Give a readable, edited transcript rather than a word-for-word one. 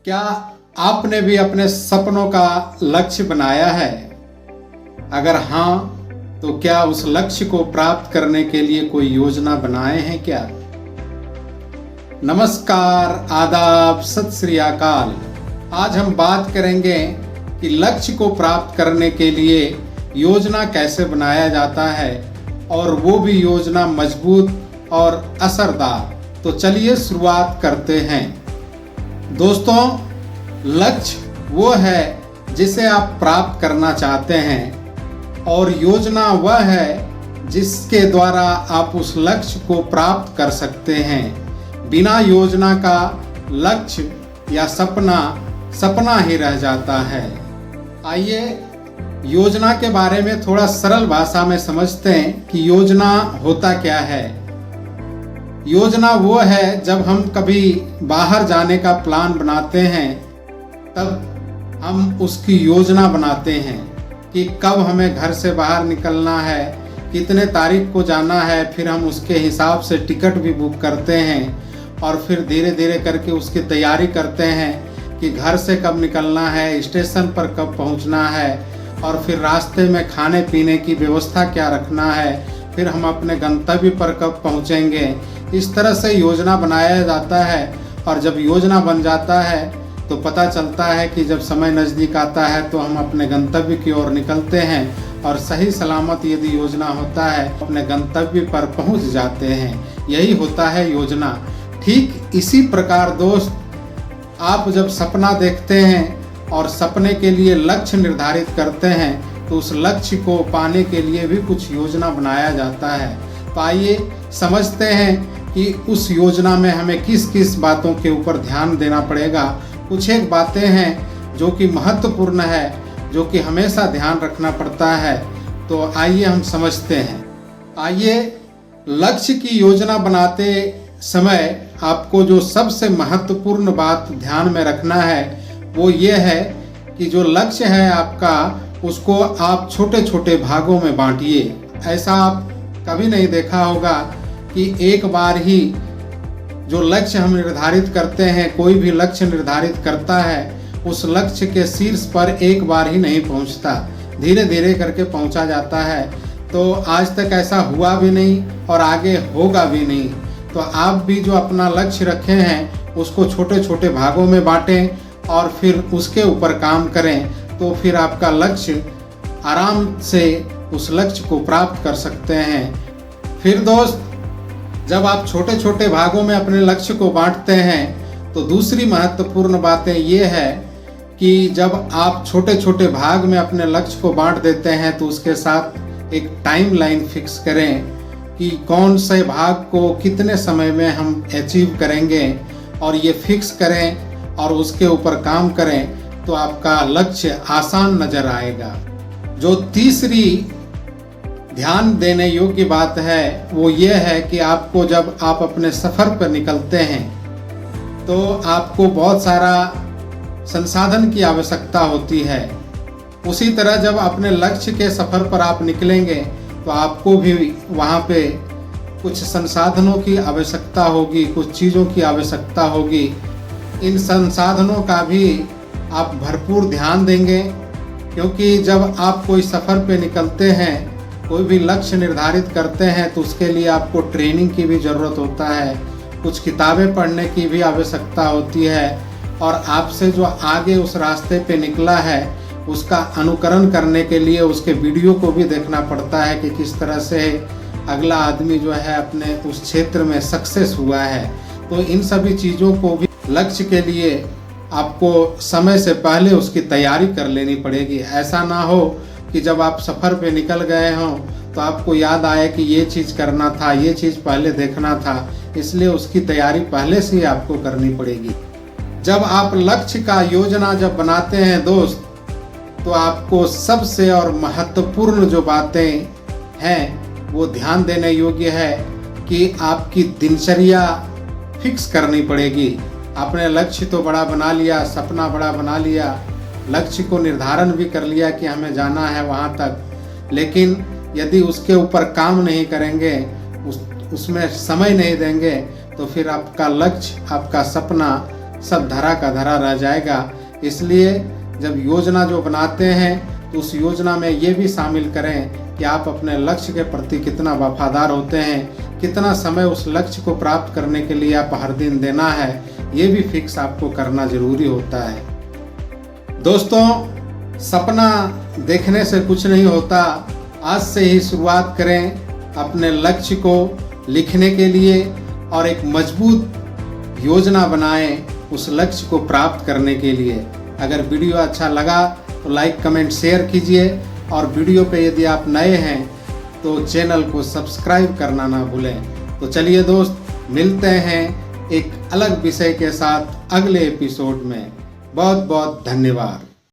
क्या आपने भी अपने सपनों का लक्ष्य बनाया है? अगर हाँ, तो क्या उस लक्ष्य को प्राप्त करने के लिए कोई योजना बनाए हैं क्या? नमस्कार, आदाब, सत श्री अकाल। आज हम बात करेंगे कि लक्ष्य को प्राप्त करने के लिए योजना कैसे बनाया जाता है, और वो भी योजना मजबूत और असरदार। तो चलिए शुरुआत करते हैं। दोस्तों, लक्ष्य वो है जिसे आप प्राप्त करना चाहते हैं, और योजना वह है जिसके द्वारा आप उस लक्ष्य को प्राप्त कर सकते हैं। बिना योजना का लक्ष्य या सपना ही रह जाता है। आइए योजना के बारे में थोड़ा सरल भाषा में समझते हैं कि योजना होता क्या है। योजना वो है जब हम कभी बाहर जाने का प्लान बनाते हैं, तब हम उसकी योजना बनाते हैं कि कब हमें घर से बाहर निकलना है, कितने तारीख को जाना है। फिर हम उसके हिसाब से टिकट भी बुक करते हैं, और फिर धीरे धीरे करके उसकी तैयारी करते हैं कि घर से कब निकलना है, स्टेशन पर कब पहुंचना है, और फिर रास्ते में खाने पीने की व्यवस्था क्या रखना है, फिर हम अपने गंतव्य पर कब पहुंचेंगे। इस तरह से योजना बनाया जाता है, और जब योजना बन जाता है तो पता चलता है कि जब समय नज़दीक आता है तो हम अपने गंतव्य की ओर निकलते हैं, और सही सलामत यदि योजना होता है अपने गंतव्य पर पहुंच जाते हैं। यही होता है योजना। ठीक इसी प्रकार दोस्त, आप जब सपना देखते हैं और सपने के लिए लक्ष्य निर्धारित करते हैं, तो उस लक्ष्य को पाने के लिए भी कुछ योजना बनाया जाता है। तो आइए समझते हैं कि उस योजना में हमें किस किस बातों के ऊपर ध्यान देना पड़ेगा। कुछ एक बातें हैं जो कि महत्वपूर्ण है, जो कि हमेशा ध्यान रखना पड़ता है। तो आइए हम समझते हैं। आइए, लक्ष्य की योजना बनाते समय आपको जो सबसे महत्वपूर्ण बात ध्यान में रखना है वो ये है कि जो लक्ष्य है आपका, उसको आप छोटे छोटे भागों में बांटिए। ऐसा आप कभी नहीं देखा होगा कि एक बार ही जो लक्ष्य हम निर्धारित करते हैं, कोई भी लक्ष्य निर्धारित करता है, उस लक्ष्य के शीर्ष पर एक बार ही नहीं पहुंचता, धीरे धीरे करके पहुंचा जाता है। तो आज तक ऐसा हुआ भी नहीं और आगे होगा भी नहीं। तो आप भी जो अपना लक्ष्य रखे हैं उसको छोटे छोटे भागों में बांटें, और फिर उसके ऊपर काम करें, तो फिर आपका लक्ष्य आराम से उस लक्ष्य को प्राप्त कर सकते हैं। फिर दोस्त, जब आप छोटे छोटे भागों में अपने लक्ष्य को बांटते हैं, तो दूसरी महत्वपूर्ण बातें ये है कि जब आप छोटे छोटे भाग में अपने लक्ष्य को बांट देते हैं, तो उसके साथ एक टाइम लाइन फिक्स करें कि कौन से भाग को कितने समय में हम अचीव करेंगे, और ये फिक्स करें और उसके ऊपर काम करें, तो आपका लक्ष्य आसान नज़र आएगा। जो तीसरी ध्यान देने योग्य बात है वो ये है कि आपको जब आप अपने सफ़र पर निकलते हैं, तो आपको बहुत सारा संसाधन की आवश्यकता होती है। उसी तरह जब अपने लक्ष्य के सफ़र पर आप निकलेंगे, तो आपको भी वहाँ पे कुछ संसाधनों की आवश्यकता होगी, कुछ चीज़ों की आवश्यकता होगी। इन संसाधनों का भी आप भरपूर ध्यान देंगे, क्योंकि जब आप कोई सफ़र पे निकलते हैं, कोई भी लक्ष्य निर्धारित करते हैं, तो उसके लिए आपको ट्रेनिंग की भी ज़रूरत होता है, कुछ किताबें पढ़ने की भी आवश्यकता होती है, और आपसे जो आगे उस रास्ते पे निकला है उसका अनुकरण करने के लिए उसके वीडियो को भी देखना पड़ता है कि किस तरह से अगला आदमी जो है अपने उस क्षेत्र में सक्सेस हुआ है। तो इन सभी चीज़ों को भी लक्ष्य के लिए आपको समय से पहले उसकी तैयारी कर लेनी पड़ेगी। ऐसा ना हो कि जब आप सफ़र पे निकल गए हों तो आपको याद आए कि ये चीज़ करना था, ये चीज़ पहले देखना था, इसलिए उसकी तैयारी पहले से ही आपको करनी पड़ेगी। जब आप लक्ष्य का योजना जब बनाते हैं दोस्त, तो आपको सबसे और महत्वपूर्ण जो बातें हैं वो ध्यान देने योग्य है कि आपकी दिनचर्या फिक्स करनी पड़ेगी। आपने लक्ष्य तो बड़ा बना लिया, सपना बड़ा बना लिया, लक्ष्य को निर्धारण भी कर लिया कि हमें जाना है वहाँ तक, लेकिन यदि उसके ऊपर काम नहीं करेंगे, उसमें समय नहीं देंगे, तो फिर आपका लक्ष्य, आपका सपना सब धरा का धरा रह जाएगा। इसलिए जब योजना जो बनाते हैं तो उस योजना में ये भी शामिल करें कि आप अपने लक्ष्य के प्रति कितना वफादार होते हैं, कितना समय उस लक्ष्य को प्राप्त करने के लिए आप हर दिन देना है, ये भी फिक्स आपको करना जरूरी होता है। दोस्तों, सपना देखने से कुछ नहीं होता। आज से ही शुरुआत करें अपने लक्ष्य को लिखने के लिए और एक मजबूत योजना बनाएं उस लक्ष्य को प्राप्त करने के लिए। अगर वीडियो अच्छा लगा तो लाइक, कमेंट, शेयर कीजिए और वीडियो पे यदि आप नए हैं तो चैनल को सब्सक्राइब करना ना भूलें। तो चलिए दोस्त, मिलते हैं एक अलग विषय के साथ अगले एपिसोड में। बहुत बहुत धन्यवाद।